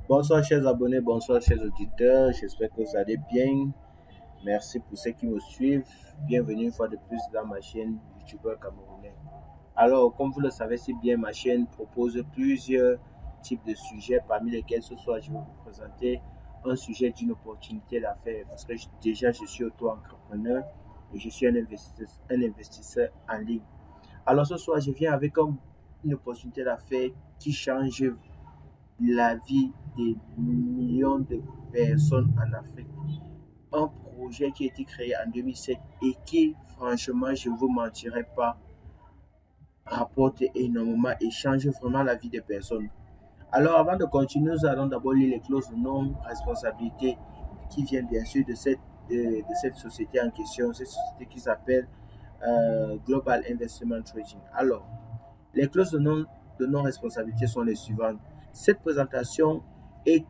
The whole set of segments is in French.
Bonsoir chers abonnés, bonsoir chers auditeurs, j'espère que vous allez bien. Merci pour ceux qui me suivent. Bienvenue une fois de plus dans ma chaîne YouTubeur camerounais. Alors, comme vous le savez si bien, ma chaîne propose plusieurs types de sujets, parmi lesquels ce soir je vais vous présenter un sujet d'une opportunité d'affaires parce que déjà je suis auto-entrepreneur et je suis un investisseur en ligne. Alors ce soir, je viens avec une opportunité d'affaires qui change la vie des millions de personnes en Afrique. Un projet qui a été créé en 2007 et qui, franchement, je ne vous mentirai pas, rapporte énormément et change vraiment la vie des personnes. Alors, avant de continuer, nous allons d'abord lire les clauses de non-responsabilité qui viennent bien sûr de cette société en question, cette société qui s'appelle Global Investment Trading. Alors, les clauses de non-responsabilité sont les suivantes. Cette présentation est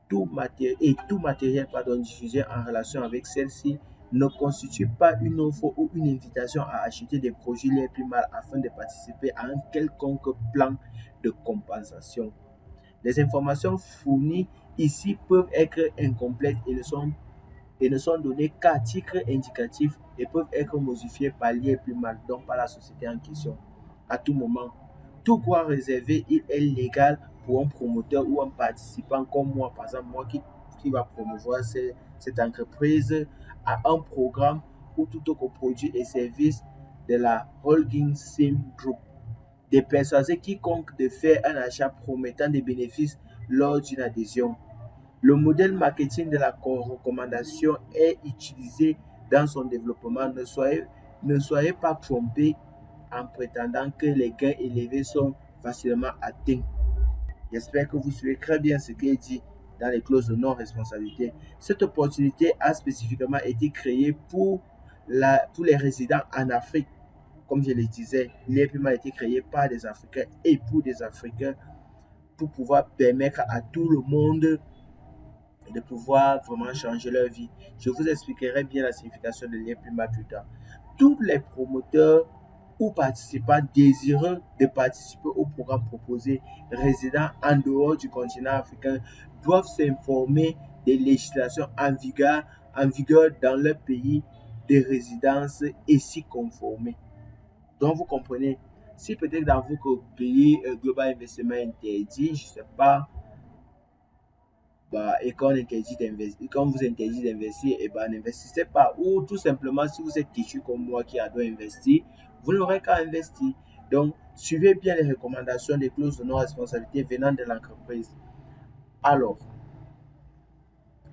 tout matériel diffusé en relation avec celle-ci ne constitue pas une offre ou une invitation à acheter des produits les plus mal afin de participer à un quelconque plan de compensation. Les informations fournies ici peuvent être incomplètes et ne sont données qu'à titre indicatif et peuvent être modifiées par liens plus mal, donc par la société en question, à tout moment. Tout quoi réservé, il est légal pour un promoteur ou un participant comme moi, par exemple, qui va promouvoir cette entreprise à un programme ou tout autre produit et service de la Holding Sim Group. Des persuader quiconque de faire un achat promettant des bénéfices lors d'une adhésion. Le modèle marketing de la recommandation est utilisé dans son développement. Ne soyez pas trompés en prétendant que les gains élevés sont facilement atteints. J'espère que vous suivez très bien ce qui est dit dans les clauses de non-responsabilité. Cette opportunité a spécifiquement été créée pour les résidents en Afrique. Comme je le disais, l'EPIM a été créé par des Africains et pour des Africains pour pouvoir permettre à tout le monde de pouvoir vraiment changer leur vie. Je vous expliquerai bien la signification de l'IPMA plus tard. Tous les promoteurs ou participants désireux de participer au programme proposé résidant en dehors du continent africain doivent s'informer des législations en vigueur dans leur pays de résidence et s'y conformer. Donc vous comprenez, si peut-être dans votre pays Global Investment interdit, je ne sais pas, et quand quand vous interdit d'investir, et n'investissez pas. Ou tout simplement, si vous êtes têtu comme moi qui adore investir, vous n'aurez qu'à investir. Donc, suivez bien les recommandations des clauses de non-responsabilité venant de l'entreprise. Alors,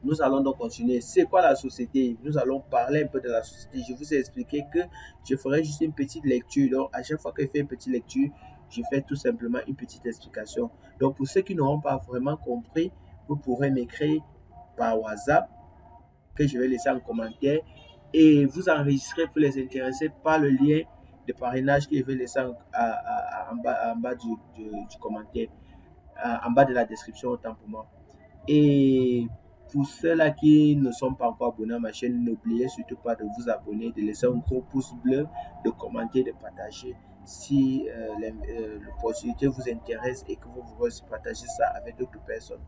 nous allons donc continuer. C'est quoi la société? Nous allons parler un peu de la société. Je vous ai expliqué que je ferai juste une petite lecture. Donc, à chaque fois que je fais une petite lecture, je fais tout simplement une petite explication. Donc, pour ceux qui n'auront pas vraiment compris, vous pourrez m'écrire par WhatsApp que je vais laisser en commentaire et vous enregistrer pour les intéresser par le lien de parrainage que je vais laisser en bas du commentaire, en bas de la description autant pour moi. Et pour ceux-là qui ne sont pas encore abonnés à ma chaîne, n'oubliez surtout pas de vous abonner, de laisser un gros pouce bleu, de commenter, de partager si l'opportunité vous intéresse et que vous voulez partager ça avec d'autres personnes.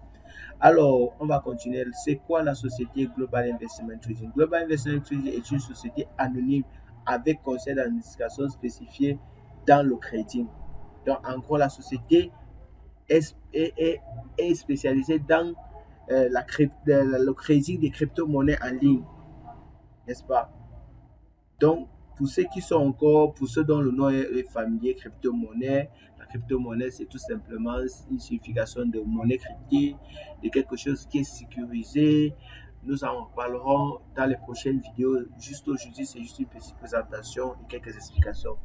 Alors, on va continuer. C'est quoi la société Global Investment Trading? Global Investment Trading est une société anonyme avec conseil d'administration spécifié dans le trading. Donc, en gros, la société est spécialisée dans le trading des crypto-monnaies en ligne, n'est-ce pas? Donc, pour ceux dont le nom est familier, crypto-monnaie, la crypto-monnaie, c'est tout simplement une signification de monnaie cryptée, de quelque chose qui est sécurisé. Nous en reparlerons dans les prochaines vidéos. Juste aujourd'hui, c'est juste une petite présentation et quelques explications.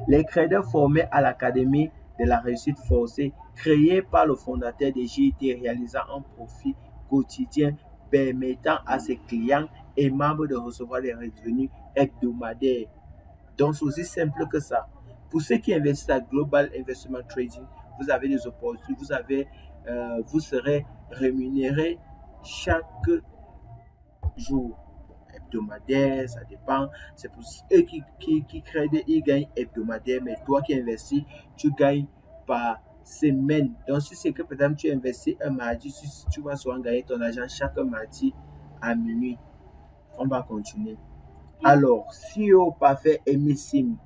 Les traders formés à l'Académie de la réussite forcée, créée par le fondateur des GIT, réalisant un profit quotidien permettant à ses clients et membres de recevoir des revenus hebdomadaires. Donc, c'est aussi simple que ça. Pour ceux qui investissent à Global Investment Trading, vous avez des opportunités, vous serez rémunéré chaque jour, hebdomadaire, ça dépend. C'est pour eux qui créent, ils gagnent hebdomadaire, mais toi qui investis, tu gagnes par semaine. Donc, si c'est que, par exemple, tu investis un mardi, tu vas souvent gagner ton argent chaque mardi à minuit. On va continuer. Alors, CEO parfait Emile Sim,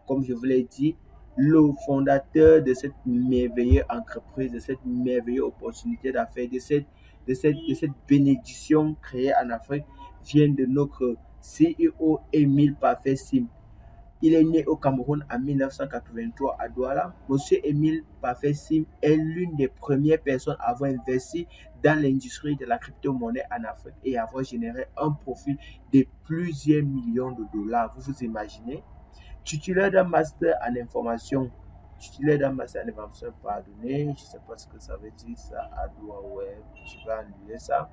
comme je vous l'ai dit, le fondateur de cette merveilleuse entreprise, de cette merveilleuse opportunité d'affaires, de cette bénédiction créée en Afrique, vient de notre CEO Emile Parfait Sim. Il est né au Cameroun en 1983 à Douala. Monsieur Emile Parfait Sim est l'une des premières personnes à avoir investi dans l'industrie de la crypto-monnaie en Afrique et avoir généré un profit de plusieurs millions de dollars. Vous vous imaginez? Titulaire d'un master en information. Titulaire d'un master en information, pardonnez, je ne sais pas ce que ça veut dire ça, Adoua Web, je vais annuler ça.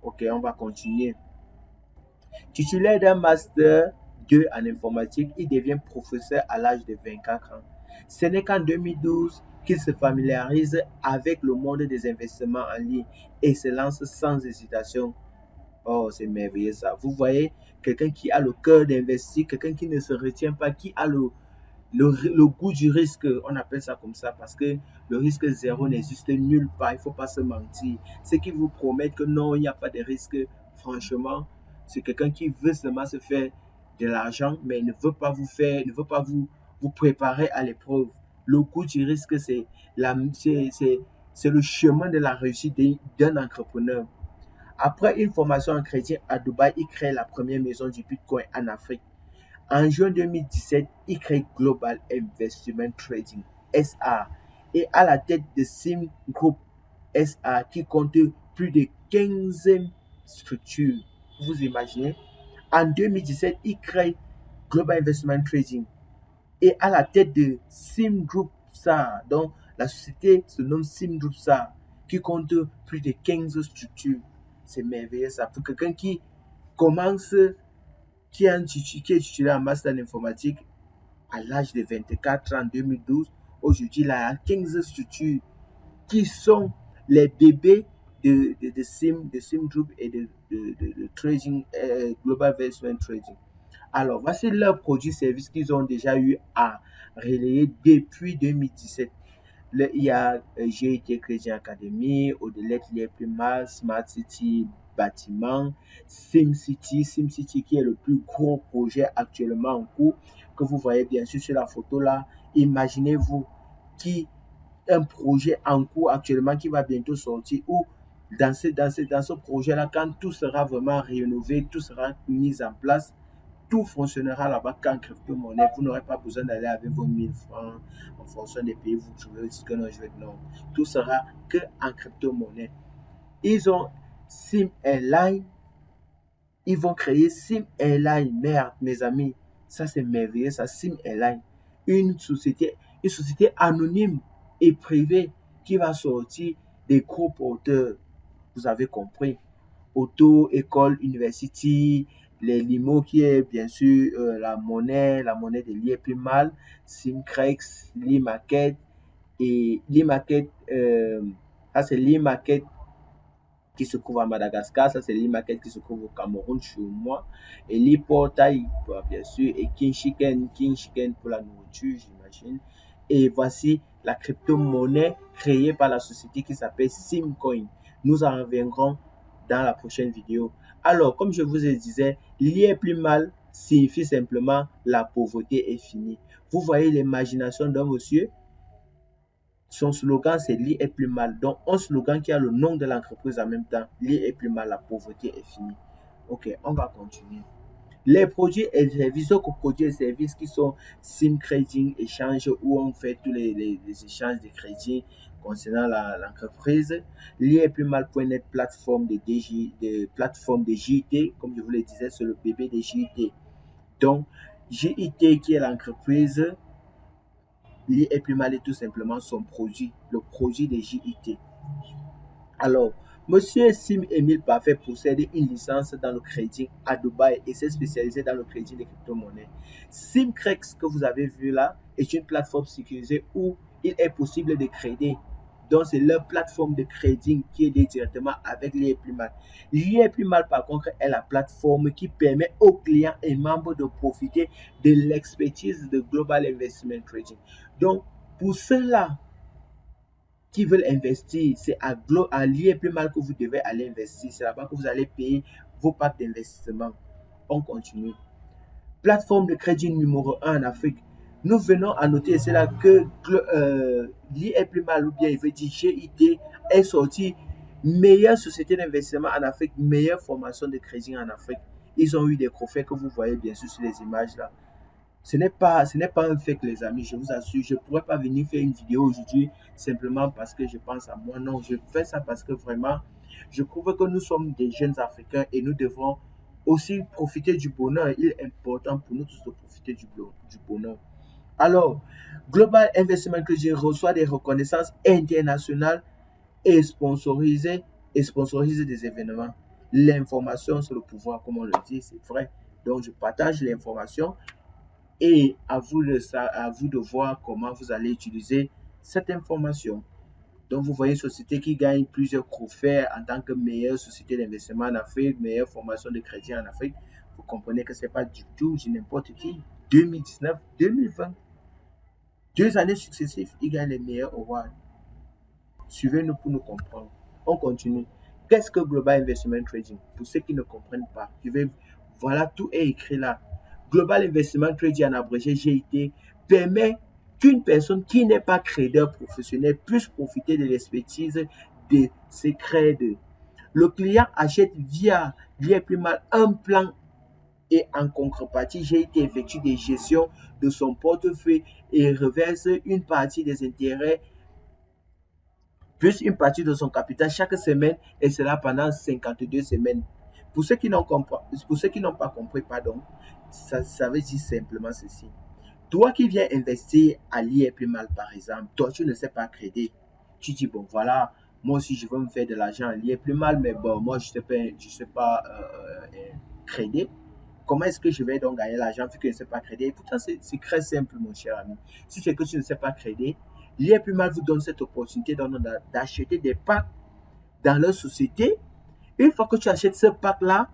Ok, on va continuer. Titulaire d'un master 2 en informatique, il devient professeur à l'âge de 24 ans. Ce n'est qu'en 2012 qu'il se familiarise avec le monde des investissements en ligne et se lance sans hésitation. Oh, c'est merveilleux ça. Vous voyez, quelqu'un qui a le cœur d'investir, quelqu'un qui ne se retient pas, qui a le goût du risque, on appelle ça comme ça, parce que le risque zéro n'existe nulle part, il ne faut pas se mentir. Ceux qui vous promettent que non, il n'y a pas de risque, franchement, c'est quelqu'un qui veut seulement se faire de l'argent, mais ne veut pas vous faire, ne veut pas vous préparer à l'épreuve. Le goût du risque, c'est le chemin de la réussite d'un entrepreneur. Après une formation en crédit à Dubaï, il crée la première maison du Bitcoin en Afrique. En juin 2017, il crée Global Investment Trading SA et à la tête de Sim Group SA qui compte plus de 15 structures. Vous imaginez? En 2017, il crée Global Investment Trading et à la tête de Sim Group SA. Donc, la société se nomme Sim Group SA qui compte plus de 15 structures. C'est merveilleux ça. Pour quelqu'un qui commence, qui est titulaire en master en informatique à l'âge de 24 ans en 2012, aujourd'hui, il a 15 structures qui sont les bébés de Sim Group et de Trading, Global Investment Trading. Alors, voici leurs produits-services qu'ils ont déjà eu à relayer depuis 2017. Il y a GIT Crédit Academy, Au-delà les plus mal, Smart City Bâtiment, SimCity qui est le plus gros projet actuellement en cours, que vous voyez bien sûr sur la photo là. Imaginez-vous qui un projet en cours actuellement qui va bientôt sortir ou dans ce projet-là, quand tout sera vraiment rénové, tout sera mis en place, tout fonctionnera là-bas qu'en crypto-monnaie. Vous n'aurez pas besoin d'aller avec vos 1000 francs en fonction des pays. Vous trouvez que non, je vais non. Tout sera que en crypto-monnaie. Ils ont Sim Airline. Ils vont créer Sim Airline. Merde, mes amis. Ça, c'est merveilleux. Ça, Sim Airline. Une société anonyme et privée qui va sortir des gros porteurs. Vous avez compris. Auto, école, university, les limo qui est bien sûr la monnaie de l'IEP mal, Simcrex, l'e-market et l'e-market, ça c'est l'e-market qui se trouve à Madagascar, ça c'est l'e-market qui se trouve au Cameroun chez moi, et l'e-portail bien sûr, et King Chicken pour la nourriture j'imagine. Et voici la crypto-monnaie créée par la société qui s'appelle Simcoin. Nous en reviendrons dans la prochaine vidéo. Alors, comme je vous ai disais, l'IA plus mal signifie simplement la pauvreté est finie. Vous voyez l'imagination d'un monsieur. Son slogan, c'est l'IA est plus mal. Donc, un slogan qui a le nom de l'entreprise en même temps. L'IA est plus mal, la pauvreté est finie. Ok, on va continuer. Les produits et services, autres produits et services qui sont SIM Trading, échange où on fait tous les échanges de crédit concernant l'entreprise. L'IA plus mal.net, plateforme plateforme de JIT, comme je vous le disais, c'est le bébé de JIT. Donc, JIT qui est l'entreprise, l'IA plus mal est tout simplement son produit, le produit de JIT. Alors, Monsieur Sim Emile Parfait possède une licence dans le crédit à Dubaï et s'est spécialisé dans le crédit des crypto-monnaies. Simcrex, que vous avez vu là, est une plateforme sécurisée où il est possible de créditer. Donc, c'est leur plateforme de crédit qui est liée directement avec l'IA plus mal. L'IA plus mal, par contre, est la plateforme qui permet aux clients et membres de profiter de l'expertise de Global Investment Trading. Donc, pour cela, qui veulent investir, c'est à l'IA plus mal que vous devez aller investir. C'est là-bas que vous allez payer vos packs d'investissement. On continue. Plateforme de crédit numéro 1 en Afrique. Nous venons à noter, c'est là que l'IA plus mal, ou bien il veut dire GIT, est sorti meilleure société d'investissement en Afrique, meilleure formation de crédit en Afrique. Ils ont eu des trophées que vous voyez bien sûr sur les images là. Ce n'est pas un fake, les amis, je vous assure. Je ne pourrais pas venir faire une vidéo aujourd'hui simplement parce que je pense à moi. Non, je fais ça parce que vraiment, je trouve que nous sommes des jeunes Africains et nous devons aussi profiter du bonheur. Il est important pour nous tous de profiter du bonheur. Alors, Global Investment Credit reçoit des reconnaissances internationales et sponsorise des événements. L'information sur le pouvoir, comme on le dit, c'est vrai. Donc, je partage l'information et à vous de voir comment vous allez utiliser cette information. Donc, vous voyez une société qui gagne plusieurs trophées en tant que meilleure société d'investissement en Afrique, meilleure formation de crédit en Afrique. Vous comprenez que ce n'est pas du tout n'importe qui. 2019, 2020, 2 années successives, il gagne les meilleurs awards. Suivez-nous pour nous comprendre. On continue. Qu'est-ce que Global Investment Trading? Pour ceux qui ne comprennent pas, voilà, tout est écrit là. Global Investment Trading, en abrégé GIT, permet qu'une personne qui n'est pas trader professionnel puisse profiter de l'expertise de ses traders. Le client achète via plus mal un plan et en contrepartie, GIT effectue des gestions de son portefeuille et reverse une partie des intérêts plus une partie de son capital chaque semaine, et cela pendant 52 semaines. Pour ceux qui n'ont pas compris, ça veut dire simplement ceci. Toi qui viens investir à l'IA plus mal, par exemple, toi tu ne sais pas trader. Tu dis, bon voilà, moi aussi je veux me faire de l'argent à l'IA plus mal, mais bon, moi je ne sais pas trader. Comment est-ce que je vais donc gagner l'argent vu que je ne sais pas trader? Pourtant, c'est très simple, mon cher ami. Si c'est que tu ne sais pas trader, l'IA plus mal vous donne cette opportunité d'acheter des packs dans leur société. Une fois que tu achètes ce pack-là,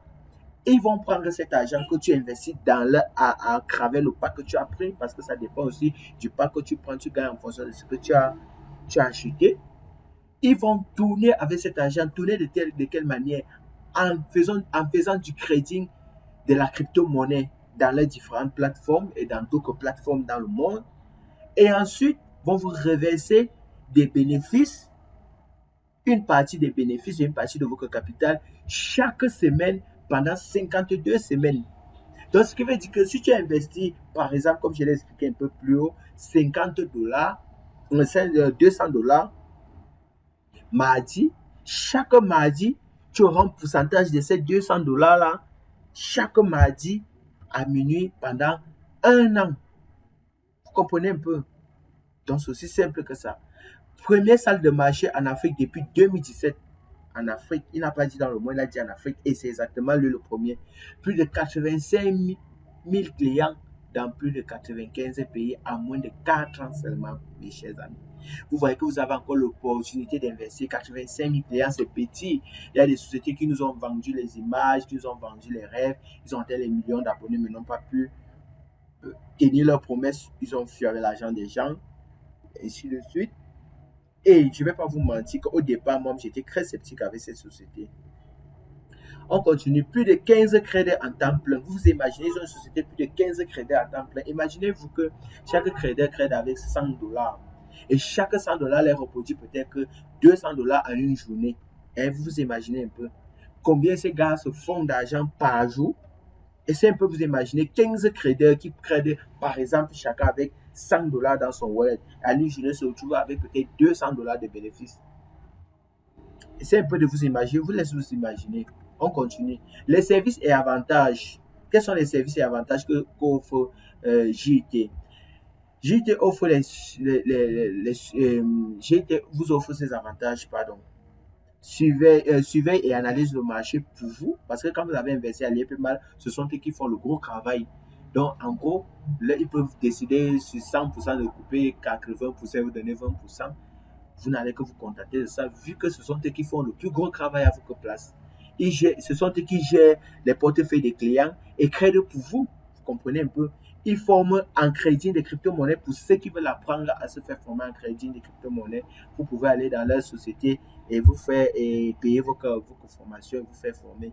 ils vont prendre cet argent que tu investis à travers le pack que tu as pris, parce que ça dépend aussi du pack que tu prends, tu gagnes en fonction de ce que tu as acheté. Ils vont tourner avec cet argent, tourner de quelle manière? En faisant du trading de la crypto-monnaie dans les différentes plateformes et dans d'autres plateformes dans le monde. Et ensuite, vont vous reverser des bénéfices, une partie des bénéfices et une partie de votre capital chaque semaine pendant 52 semaines. Donc, ce qui veut dire que si tu investis, par exemple, comme je l'ai expliqué un peu plus haut, $50, $200, mardi, chaque mardi, tu auras un pourcentage de ces $200-là chaque mardi à minuit pendant 1 an. Vous comprenez un peu? Donc, c'est aussi simple que ça. Première salle de marché en Afrique depuis 2017. En Afrique, il n'a pas dit dans le monde, il a dit en Afrique et c'est exactement lui le premier. Plus de 85 000 clients dans plus de 95 pays en moins de 4 ans seulement, mes chers amis. Vous voyez que vous avez encore l'opportunité d'investir. 85 000 clients, c'est petit. Il y a des sociétés qui nous ont vendu les images, qui nous ont vendu les rêves. Ils ont atteint les millions d'abonnés, mais n'ont pas pu tenir leurs promesses. Ils ont fui avec l'argent des gens, et ainsi de suite. Et je ne vais pas vous mentir qu'au départ, moi, j'étais très sceptique avec cette société. On continue. Plus de 15 crédits en temps plein. Vous imaginez, ils ont une société plus de 15 crédits en temps plein. Imaginez-vous que chaque crédit crée avec $100. Et chaque $100 les reproduit peut-être que $200 en une journée. Et vous imaginez un peu combien ces gars se font d'argent par jour. Essayez un peu vous imaginer 15 crédits qui créent par exemple chacun avec $100 dans son wallet. À une journée se retrouve avec peut-être $200 de bénéfices. Essayez un peu de vous imaginer. Vous laissez vous imaginer. On continue. Les services et avantages. Quels sont les services et avantages qu'offre JIT? JIT offre JIT vous offre ces avantages, pardon. Surveille et analyse le marché pour vous, parce que quand vous avez investi à l'IA mal, ce sont eux qui font le gros travail. Donc, en gros, là, ils peuvent décider sur 100% de couper 80%, vous donner 20%. Vous n'allez que vous contenter de ça, vu que ce sont eux qui font le plus gros travail à votre place. Ce sont eux qui gèrent les portefeuilles des clients et créent pour vous. Vous comprenez un peu? Ils forment en crédit des crypto-monnaies pour ceux qui veulent apprendre à se faire former en crédit des crypto-monnaies. Vous pouvez aller dans leur société et vous faire et payer vos formations et vous faire former.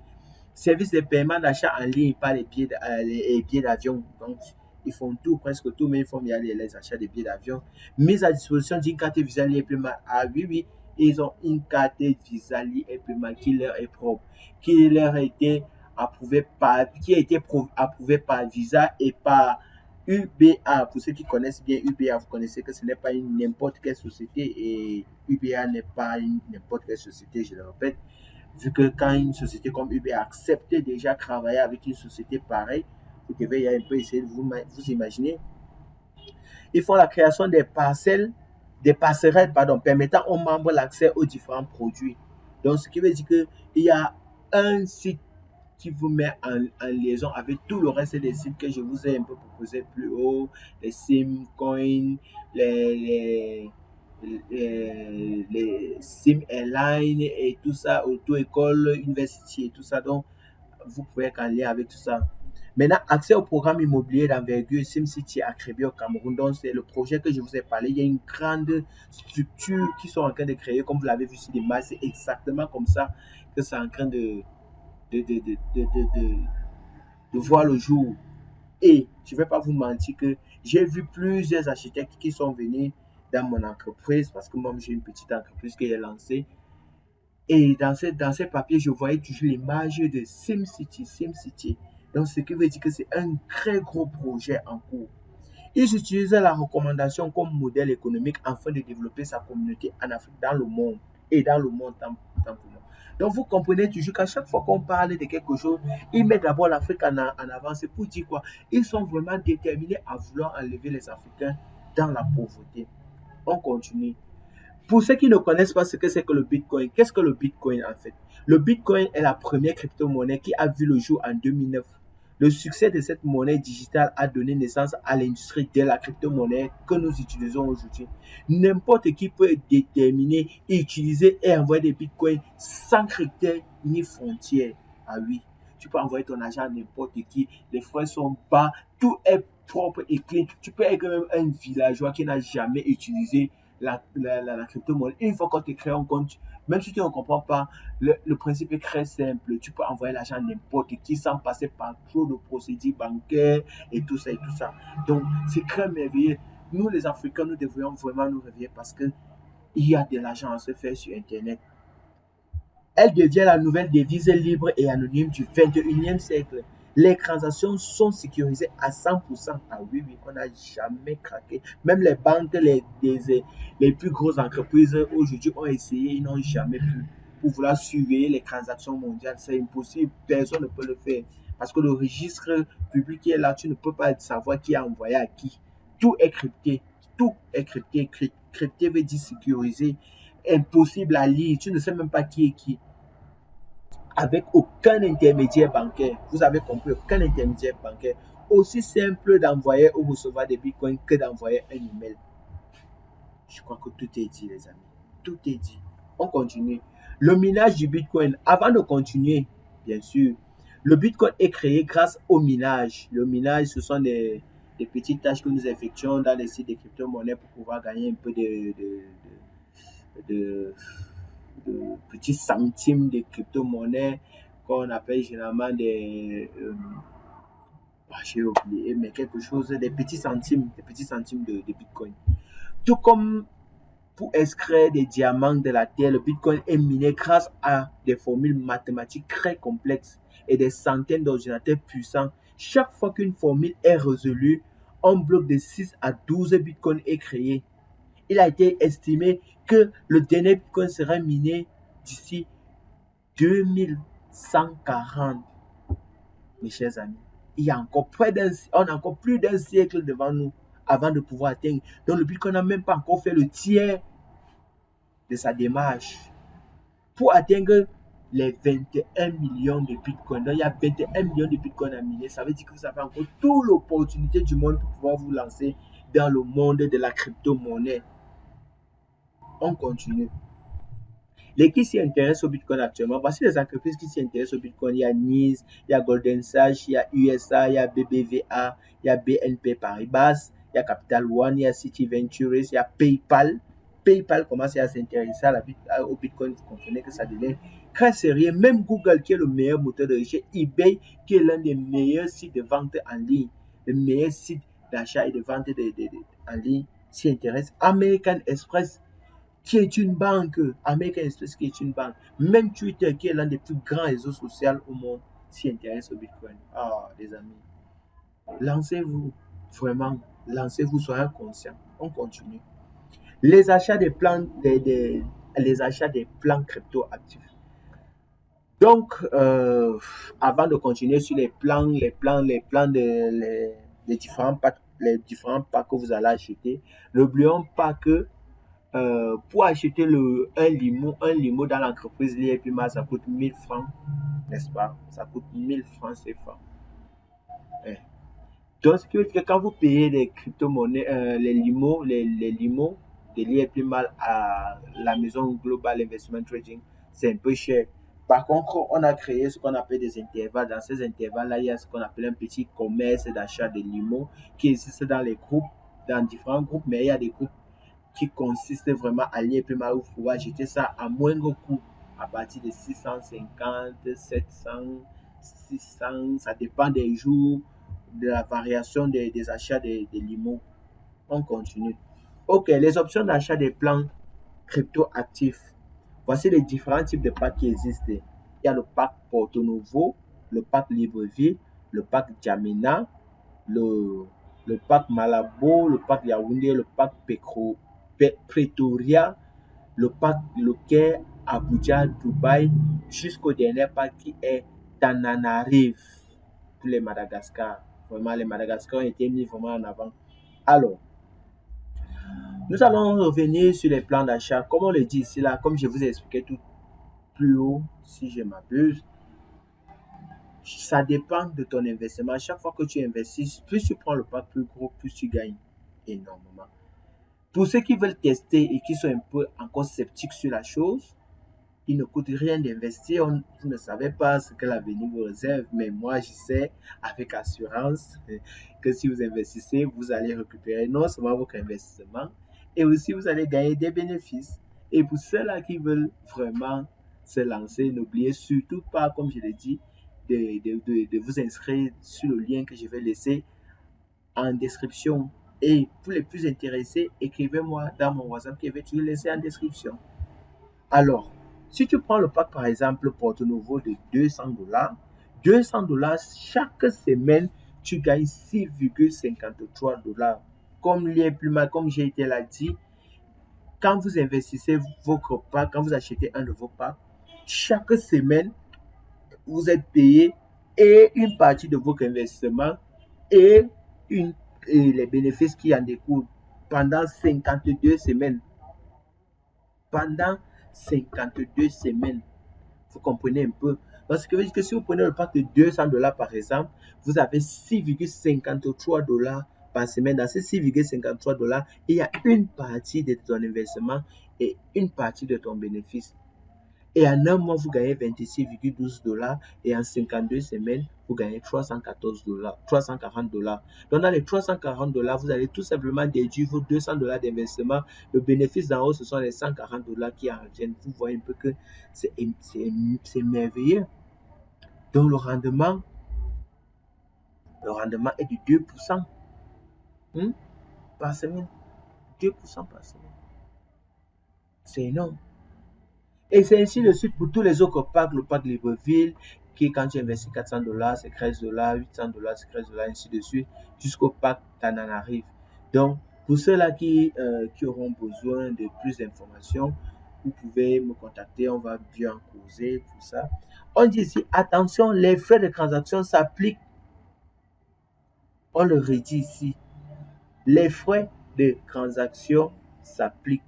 Service de paiement d'achat en ligne par les billets d'avion. Donc, ils font tout, presque tout, mais ils font bien les achats des billets d'avion. Mise à disposition d'une carte Visa libre paiement. Ah oui, oui, ils ont une carte Visa libre paiement qui leur est propre, qui leur a été qui a été approuvé par Visa et par UBA. Pour ceux qui connaissent bien UBA, vous connaissez que ce n'est pas n'importe quelle société et UBA n'est pas n'importe quelle société, je le répète. Vu que quand une société comme UBA accepte déjà travailler avec une société pareille, vous devez un peu essayer de vous imaginer. Ils font la création des passerelles, permettant aux membres l'accès aux différents produits. Donc, ce qui veut dire qu'il y a un site qui vous met en liaison avec tout le reste des sites que je vous ai un peu proposé plus haut, les SimCoin, les Sim Airline et tout ça, auto-école, université et tout ça. Donc, vous pouvez être en lien avec tout ça. Maintenant, accès au programme immobilier d'envergure SimCity à Crébie au Cameroun. Donc, c'est le projet que je vous ai parlé. Il y a une grande structure qui sont en train de créer, comme vous l'avez vu sur l'image. C'est exactement comme ça que c'est en train de, de, de, de, de, de voir le jour. Et je ne vais pas vous mentir que j'ai vu plusieurs architectes qui sont venus dans mon entreprise, parce que moi, j'ai une petite entreprise que j'ai lancée. Et dans ces papiers, je voyais toujours l'image de SimCity. Donc, ce qui veut dire que c'est un très gros projet en cours. Ils utilisent la recommandation comme modèle économique afin de développer sa communauté en Afrique, dans le monde et dans le monde simplement. Donc, vous comprenez toujours qu'à chaque fois qu'on parle de quelque chose, ils mettent d'abord l'Afrique en avant. C'est pour dire quoi? Ils sont vraiment déterminés à vouloir enlever les Africains dans la pauvreté. On continue. Pour ceux qui ne connaissent pas ce que c'est que le Bitcoin, qu'est-ce que le Bitcoin en fait? Le Bitcoin est la première crypto-monnaie qui a vu le jour en 2009. Le succès de cette monnaie digitale a donné naissance à l'industrie de la crypto-monnaie que nous utilisons aujourd'hui. N'importe qui peut déterminer, utiliser et envoyer des bitcoins sans critères ni frontières. Ah oui, tu peux envoyer ton argent à n'importe qui, les frais sont bas, tout est propre et clean. Tu peux être même un villageois qui n'a jamais utilisé la crypto-monnaie. Une fois qu'on te crée un compte, même si tu ne comprends pas, le principe est très simple. Tu peux envoyer l'argent à n'importe qui sans passer par trop de procédures bancaires et tout ça et tout ça. Donc, c'est très merveilleux. Nous, les Africains, nous devrions vraiment nous réveiller parce qu'il y a de l'argent à se faire sur Internet. Elle devient la nouvelle devise libre et anonyme du 21e siècle. Les transactions sont sécurisées à 100%. Ah oui, oui, on n'a jamais craqué. Même les banques, les plus grosses entreprises aujourd'hui ont essayé, ils n'ont jamais pu. Pour vouloir surveiller les transactions mondiales, c'est impossible. Personne ne peut le faire. Parce que le registre public qui est là, tu ne peux pas savoir qui a envoyé à qui. Tout est crypté. Tout est crypté. Crypté veut dire sécurisé. Impossible à lire. Tu ne sais même pas qui est qui. Avec aucun intermédiaire bancaire. Vous avez compris, aucun intermédiaire bancaire. Aussi simple d'envoyer ou recevoir des bitcoins que d'envoyer un email. Je crois que tout est dit, les amis. Tout est dit. On continue. Le minage du bitcoin. Avant de continuer, bien sûr, le bitcoin est créé grâce au minage. Le minage, ce sont des petites tâches que nous effectuons dans les sites de crypto-monnaies pour pouvoir gagner un peu de petits centimes de crypto-monnaies qu'on appelle généralement j'ai oublié, mais quelque chose, des petits centimes de bitcoin. Tout comme pour extraire des diamants de la terre, le bitcoin est miné grâce à des formules mathématiques très complexes et des centaines d'ordinateurs puissants. Chaque fois qu'une formule est résolue, un bloc de 6 à 12 bitcoins est créé. Il a été estimé que le dernier bitcoin sera miné d'ici 2140. Mes chers amis, on a encore plus d'un siècle devant nous avant de pouvoir atteindre. Donc le bitcoin n'a même pas encore fait le tiers de sa démarche pour atteindre les 21 millions de bitcoins. Donc il y a 21 millions de bitcoins à miner. Ça veut dire que vous avez encore toute l'opportunité du monde pour pouvoir vous lancer dans le monde de la crypto-monnaie. On continue. Les qui s'y intéressent au Bitcoin actuellement, voici les entreprises qui s'y intéressent au Bitcoin. Il y a NIS, il y a Golden Sachs, il y a USA, il y a BBVA, il y a BNP Paribas, il y a Capital One, il y a City Ventures, il y a PayPal. PayPal commence à s'intéresser au Bitcoin. Vous comprenez que ça devient très sérieux. Même Google, qui est le meilleur moteur de recherche, eBay, qui est l'un des meilleurs sites de vente en ligne, le meilleur site d'achat et de vente en ligne, s'y intéresse. American Express, qui est une banque, American Express qui est une banque, même Twitter qui est l'un des plus grands réseaux sociaux au monde s'y intéresse au Bitcoin. Ah, les amis, lancez-vous, vraiment, lancez-vous, soyez conscients. On continue. Les achats des plans, les achats des plans crypto actifs. Donc, avant de continuer sur les plans les différents packs que vous allez acheter, n'oublions pas que pour acheter un limo dans l'entreprise l'IFPMA, ça coûte 1000 francs, n'est-ce pas? Ça coûte 1000 francs CFA. Eh. Donc, ce qui veut dire que quand vous payez les crypto-monnaies, les limos de l'IFPMA à la maison Global Investment Trading, c'est un peu cher. Par contre, on a créé ce qu'on appelle des intervalles. Dans ces intervalles-là, il y a ce qu'on appelle un petit commerce d'achat de limos qui existe dans les groupes, dans différents groupes, mais il y a des groupes qui consiste vraiment à lier où vous pouvez acheter ça à moindre coût à partir de 650, 700, 600, ça dépend des jours, de la variation des achats des limos. On continue. Ok, les options d'achat des plans crypto actifs. Voici les différents types de packs qui existent. Il y a le pack Porto Novo, le pack Libreville, le pack Jamina, le, le pack Malabo, le pack Yaoundé, le pack Pretoria, le pack Le Caire, Abuja, Dubaï, jusqu'au dernier pack qui est Tananarive pour les Madagascar. Vraiment, les Madagascar ont été mis vraiment en avant. Alors, nous allons revenir sur les plans d'achat. Comme on le dit ici, là, comme je vous ai expliqué tout plus haut, si je m'abuse, ça dépend de ton investissement. Chaque fois que tu investis, plus tu prends le pack plus gros, plus tu gagnes énormément. Pour ceux qui veulent tester et qui sont un peu encore sceptiques sur la chose, il ne coûte rien d'investir. Vous ne savez pas ce que l'avenir vous réserve, mais moi, je sais avec assurance que si vous investissez, vous allez récupérer non seulement votre investissement, et aussi vous allez gagner des bénéfices. Et pour ceux-là qui veulent vraiment se lancer, n'oubliez surtout pas, comme je l'ai dit, de vous inscrire sur le lien que je vais laisser en description. Et pour les plus intéressés, écrivez-moi dans mon WhatsApp qui est toujours laissé en description. Alors, si tu prends le pack par exemple Porto Novo de 200 dollars, chaque semaine, tu gagnes 6,53 dollars. Comme comme j'ai été là dit, quand vous investissez votre pack, quand vous achetez un de vos packs, chaque semaine, vous êtes payé et une partie de votre investissement et, et les bénéfices qui en découlent pendant 52 semaines. Pendant 52 semaines. Vous comprenez un peu? Parce que si vous prenez le pack de 200 dollars par exemple, vous avez 6,53 dollars par semaine. Dans ces 6,53 dollars, il y a une partie de ton investissement et une partie de ton bénéfice. Et en un mois, vous gagnez 26,12 dollars et en 52 semaines, vous gagnez 314 dollars, 340 dollars. Donc, dans les 340 dollars, vous allez tout simplement déduire vos 200 dollars d'investissement. Le bénéfice d'en haut, ce sont les 140 dollars qui en reviennent. Vous voyez un peu que c'est merveilleux. Donc, le rendement est de 2% par semaine. 2% par semaine. C'est énorme. Et c'est ainsi de suite pour tous les autres packs, le pack Libreville, qui quand tu investis 400 dollars, c'est 13 dollars, 800 dollars, c'est 13 dollars, ainsi de suite, jusqu'au pack Tananarive. Donc, pour ceux-là qui auront besoin de plus d'informations, vous pouvez me contacter, on va bien causer, tout ça. On dit ici, attention, les frais de transaction s'appliquent. On le redit ici. Les frais de transaction s'appliquent.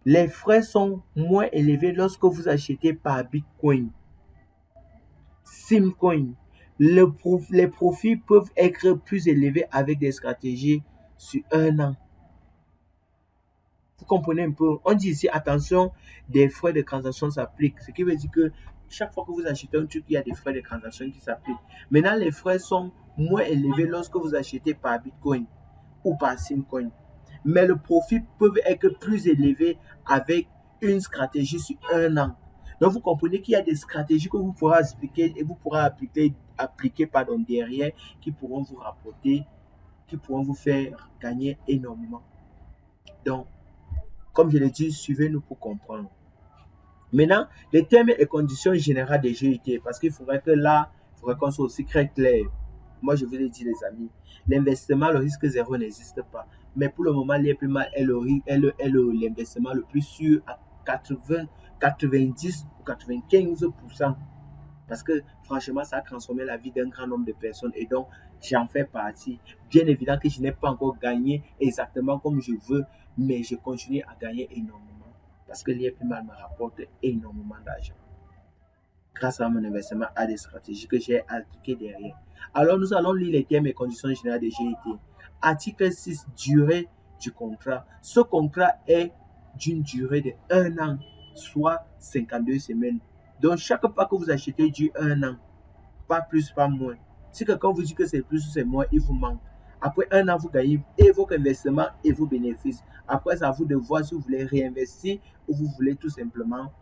Les frais sont moins élevés lorsque vous achetez par Bitcoin, Simcoin. Les profits peuvent être plus élevés avec des stratégies sur un an. Vous comprenez un peu? On dit ici, attention, des frais de transaction s'appliquent. Ce qui veut dire que chaque fois que vous achetez un truc, il y a des frais de transaction qui s'appliquent. Maintenant, les frais sont moins élevés lorsque vous achetez par Bitcoin ou par Simcoin. Mais le profit peut être plus élevé avec une stratégie sur un an. Donc, vous comprenez qu'il y a des stratégies que vous pourrez expliquer et vous pourrez appliquer derrière qui pourront vous rapporter, qui pourront vous faire gagner énormément. Donc, comme je l'ai dit, suivez-nous pour comprendre. Maintenant, les termes et conditions générales des GUT, parce qu'il faudrait qu'on soit aussi très clair. Moi, je vous l'ai dit, les amis, l'investissement, le risque zéro n'existe pas. Mais pour le moment, l'IPMA est l'investissement le plus sûr à 80, 90 ou 95%. Parce que franchement, ça a transformé la vie d'un grand nombre de personnes et donc j'en fais partie. Bien évidemment que je n'ai pas encore gagné exactement comme je veux, mais je continue à gagner énormément parce que l'IPMA me rapporte énormément d'argent grâce à mon investissement à des stratégies que j'ai appliquées derrière. Alors, nous allons lire les termes et conditions générales des GIT. Article 6, durée du contrat. Ce contrat est d'une durée de 1 an, soit 52 semaines. Donc, chaque pas que vous achetez dure 1 an, pas plus, pas moins. Si quelqu'un vous dit que c'est plus ou c'est moins, il vous manque. Après 1 an, vous gagnez et votre investissement et vos bénéfices. Après, c'est à vous de voir si vous voulez réinvestir ou vous voulez tout simplement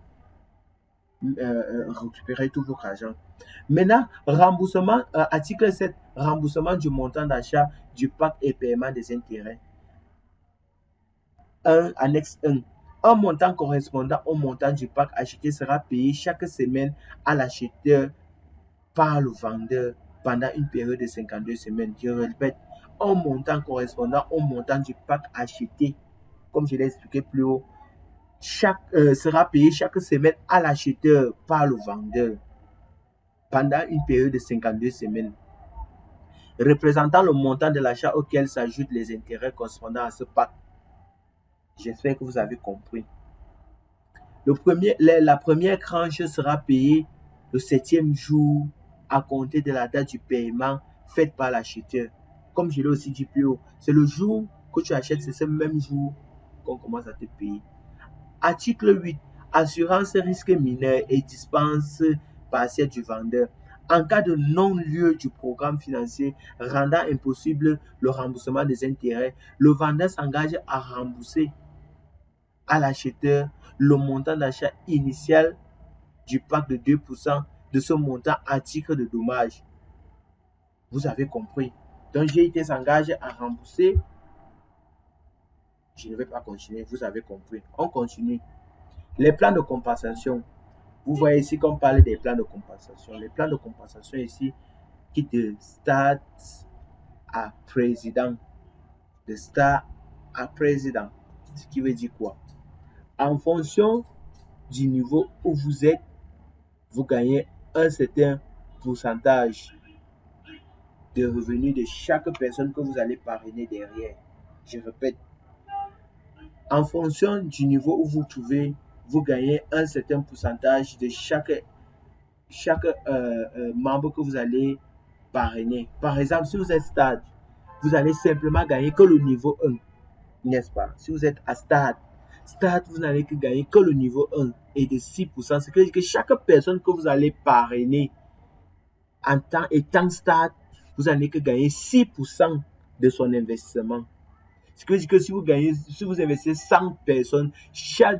récupérer tout votre argent. Maintenant, remboursement, article 7, remboursement du montant d'achat du pack et paiement des intérêts. 1, annexe 1. Un montant correspondant au montant du pack acheté sera payé chaque semaine à l'acheteur par le vendeur pendant une période de 52 semaines. Je répète, un montant correspondant au montant du pack acheté, comme je l'ai expliqué plus haut, sera payé chaque semaine à l'acheteur par le vendeur pendant une période de 52 semaines, représentant le montant de l'achat auquel s'ajoutent les intérêts correspondant à ce pack. J'espère que vous avez compris. La première tranche sera payée le 7e jour à compter de la date du paiement faite par l'acheteur. Comme je l'ai aussi dit plus haut, c'est le jour que tu achètes, c'est ce même jour qu'on commence à te payer. Article 8. Assurance risque mineur et dispense partielle du vendeur. En cas de non-lieu du programme financier rendant impossible le remboursement des intérêts, le vendeur s'engage à rembourser à l'acheteur le montant d'achat initial du pack de 2% de ce montant à titre de dommage. Vous avez compris. Donc, GIT s'engage à rembourser. Je ne vais pas continuer. Vous avez compris. On continue. Les plans de compensation. Vous voyez ici qu'on parle des plans de compensation. Les plans de compensation ici qui de start à président. De start à président. Ce qui veut dire quoi? En fonction du niveau où vous êtes, vous gagnez un certain pourcentage de revenus de chaque personne que vous allez parrainer derrière. Je répète, en fonction du niveau où vous trouvez, vous gagnez un certain pourcentage de chaque membre que vous allez parrainer. Par exemple, si vous êtes stade, vous allez simplement gagner que le niveau 1, n'est-ce pas? Si vous êtes à stade, vous n'allez que gagner que le niveau 1 et de 6%. Ce qui veut dire que chaque personne que vous allez parrainer en étant stade, vous n'allez que gagner 6% de son investissement. Ce qui veut dire que si vous investissez 100 personnes,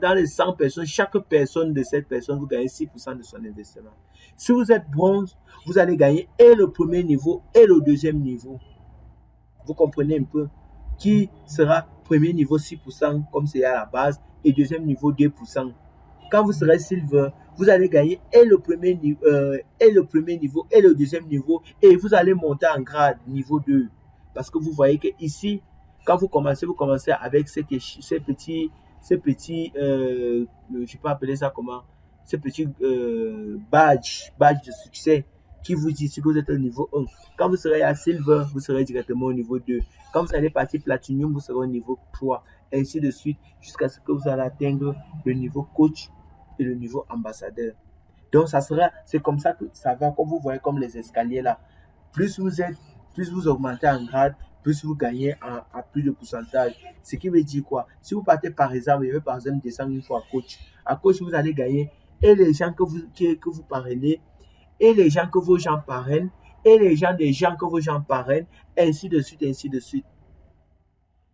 dans les 100 personnes, chaque personne de cette personne, vous gagnez 6% de son investissement. Si vous êtes bronze, vous allez gagner et le premier niveau et le deuxième niveau. Vous comprenez un peu? Qui sera premier niveau 6% comme c'est à la base et deuxième niveau 2%. Quand vous serez silver, vous allez gagner et le premier niveau et le deuxième niveau et vous allez monter en grade niveau 2. Parce que vous voyez que ici, quand vous commencez avec ces petits, je peux appeler ça comment, ces petits badge de succès qui vous dit si vous êtes au niveau 1. Quand vous serez à silver, vous serez directement au niveau 2. Quand vous allez partir platinum, vous serez au niveau 3. Ainsi de suite, jusqu'à ce que vous allez atteindre le niveau coach et le niveau ambassadeur. Donc, c'est comme ça que ça va, comme vous voyez, comme les escaliers là. Plus vous augmentez en grade, plus vous gagnez à plus de pourcentage. Ce qui veut dire quoi? Si vous partez par exemple, je vais par exemple descendre une fois à coach, vous allez gagner et les gens que vous parrainez, et les gens que vos gens parrainent, et les gens des gens que vos gens parrainent, ainsi de suite, ainsi de suite.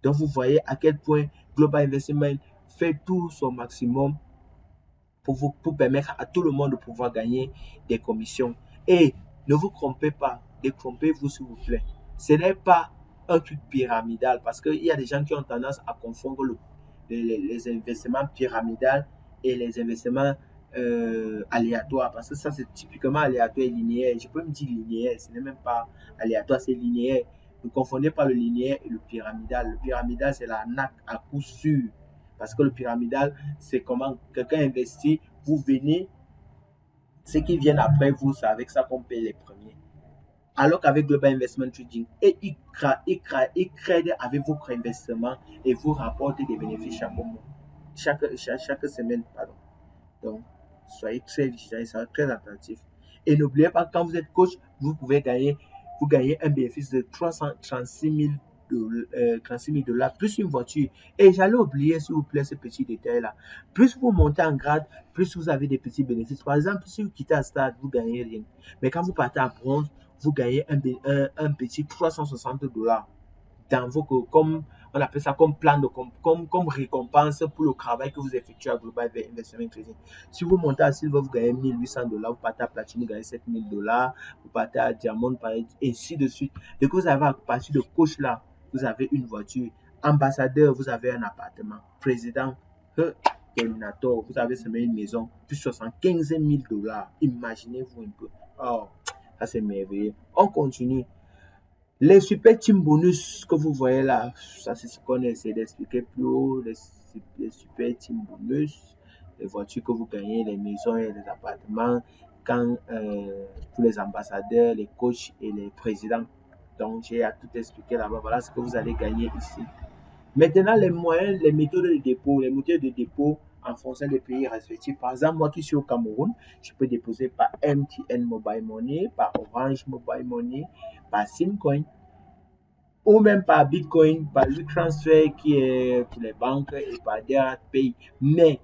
Donc, vous voyez à quel point Global Investment fait tout son maximum pour permettre à tout le monde de pouvoir gagner des commissions. Et ne vous trompez pas, détrompez-vous s'il vous plaît. Ce n'est pas un truc pyramidal parce qu'il y a des gens qui ont tendance à confondre les investissements pyramidaux et les investissements aléatoires parce que ça c'est typiquement aléatoire et linéaire. Je peux me dire linéaire, ce n'est même pas aléatoire, c'est linéaire. Ne confondez pas le linéaire et le pyramidal. Le pyramidal, c'est l'arnaque à coup sûr. Parce que le pyramidal, c'est comment quelqu'un investit, vous venez, ceux qui viennent après vous, c'est avec ça qu'on paye les premiers. Alors qu'avec Global Investment Trading, et il crée avec votre investissement et vous rapporte des bénéfices chaque mois, chaque semaine, pardon. Donc, soyez très vigilants et soyez très attentifs. Et n'oubliez pas, quand vous êtes coach, vous gagnez un bénéfice de 336 000 $, plus une voiture. Et j'allais oublier, s'il vous plaît, ce petit détail-là. Plus vous montez en grade, plus vous avez des petits bénéfices. Par exemple, si vous quittez à stade, vous gagnez rien. Mais quand vous partez à bronze, vous gagnez un petit 360 $ dans vos, comme on appelle ça comme plan de comme récompense pour le travail que vous effectuez à Global Investment Trading. Si vous montez à Silver, vous gagnez 1800 $, vous partez à Platine, vous gagnez 7000 $, vous partez à Diamond, pareil, et ainsi de suite. Dès que vous avez à partir de coach là, vous avez une voiture. Ambassadeur, vous avez un appartement. Président, terminator, vous avez seulement une maison, plus 75 000 $. Imaginez-vous un peu. Oh, ça c'est merveilleux. On continue. Les super team bonus que vous voyez là, ça c'est ce qu'on essaie d'expliquer plus haut. Les super team bonus, les voitures que vous gagnez, les maisons et les appartements, quand pour les ambassadeurs, les coachs et les présidents. Donc j'ai à tout expliquer là-bas. Voilà ce que vous allez gagner ici. Maintenant, les moyens, les méthodes de dépôt, en fonction des pays respectifs. Par exemple, moi qui suis au Cameroun, je peux déposer par MTN Mobile Money, par Orange Mobile Money, par Simcoin, ou même par Bitcoin, par le transfert qui est pour les banques et par DRPay. Mais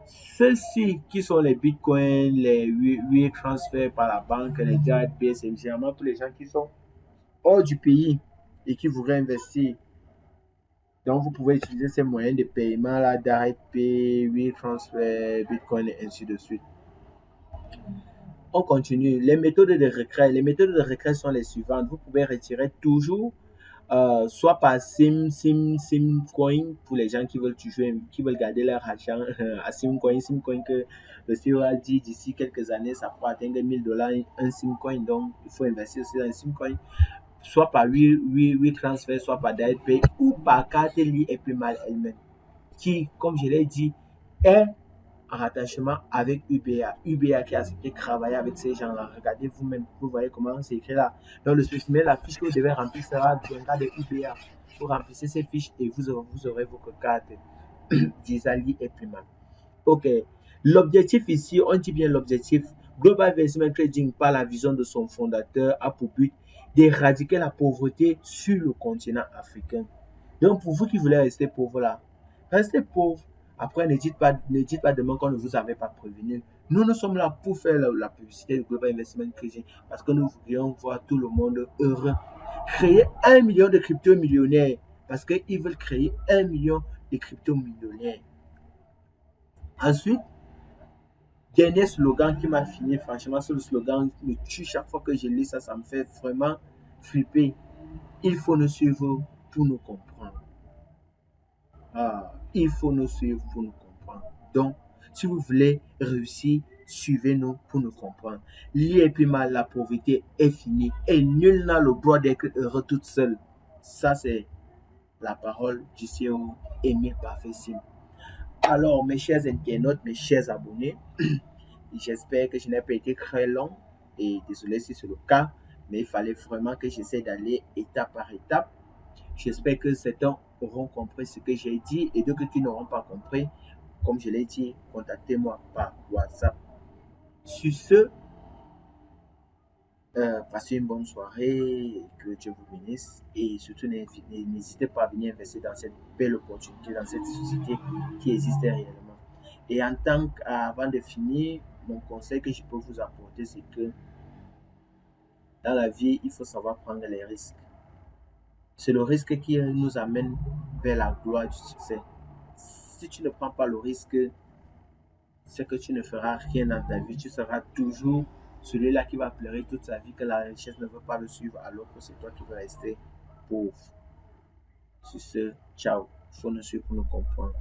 ceux-ci qui sont les Bitcoins, les transferts par la banque, les DRPay, c'est généralement pour les gens qui sont hors du pays et qui voudraient investir. Donc, vous pouvez utiliser ces moyens de paiement là, Direct Pay, WeTransfer, Bitcoin et ainsi de suite. On continue. Les méthodes de retrait. Les méthodes de retrait sont les suivantes. Vous pouvez retirer toujours soit par Simcoin pour les gens qui veulent toujours, qui veulent garder leur argent à Simcoin que le CEO a dit d'ici quelques années, ça pourra atteindre 1000 $ un Simcoin. Donc, il faut investir aussi dans un Simcoin. Soit par WeTransfer, soit par DirectPay ou par carte liée et plus mal elle-même, qui, comme je l'ai dit, est en rattachement avec UBA. UBA qui a accepté de travailler avec ces gens-là. Regardez vous-même, vous voyez comment c'est écrit là. Dans le spécimen, la fiche que vous devez remplir sera bien de UBA. Vous remplissez ces fiches et vous aurez votre carte d'Isali et plus mal. Ok. L'objectif ici, on dit bien l'objectif. Global Investment Trading, par la vision de son fondateur, a pour but d'éradiquer la pauvreté sur le continent africain. Donc, pour vous qui voulez rester pauvre là, restez pauvre. Après, ne dites pas demain qu'on ne vous avait pas prévenu. Nous sommes là pour faire la publicité de Global Investment Trading parce que nous voudrions voir tout le monde heureux. Créer 1 million de crypto-millionnaires parce qu'ils veulent créer 1 million de crypto-millionnaires. Ensuite, dernier slogan qui m'a fini, franchement, ce slogan me tue chaque fois que je lis ça, ça me fait vraiment flipper. Il faut nous suivre pour nous comprendre. Il faut nous suivre pour nous comprendre. Donc, si vous voulez réussir, suivez-nous pour nous comprendre. Lié plus mal, la pauvreté est finie et nul n'a le droit d'être heureux toute seule. Ça, c'est la parole du CEO Émile Bafessim. Alors, mes chers internautes, mes chers abonnés, j'espère que je n'ai pas été très long et désolé si c'est le cas, mais il fallait vraiment que j'essaie d'aller étape par étape. J'espère que certains auront compris ce que j'ai dit et d'autres qui n'auront pas compris, comme je l'ai dit, contactez-moi par WhatsApp. Sur ce, Passez une bonne soirée, que Dieu vous bénisse et surtout n'hésitez pas à venir investir dans cette belle opportunité, dans cette société qui existe réellement. Et avant de finir, mon conseil que je peux vous apporter, c'est que dans la vie, il faut savoir prendre les risques. C'est le risque qui nous amène vers la gloire du succès. Si tu ne prends pas le risque, c'est que tu ne feras rien dans ta vie. Tu seras toujours celui-là qui va pleurer toute sa vie que la richesse ne veut pas le suivre alors que c'est toi qui veux rester pauvre. Sur ce, ciao. Il faut nous suivre pour nous comprendre.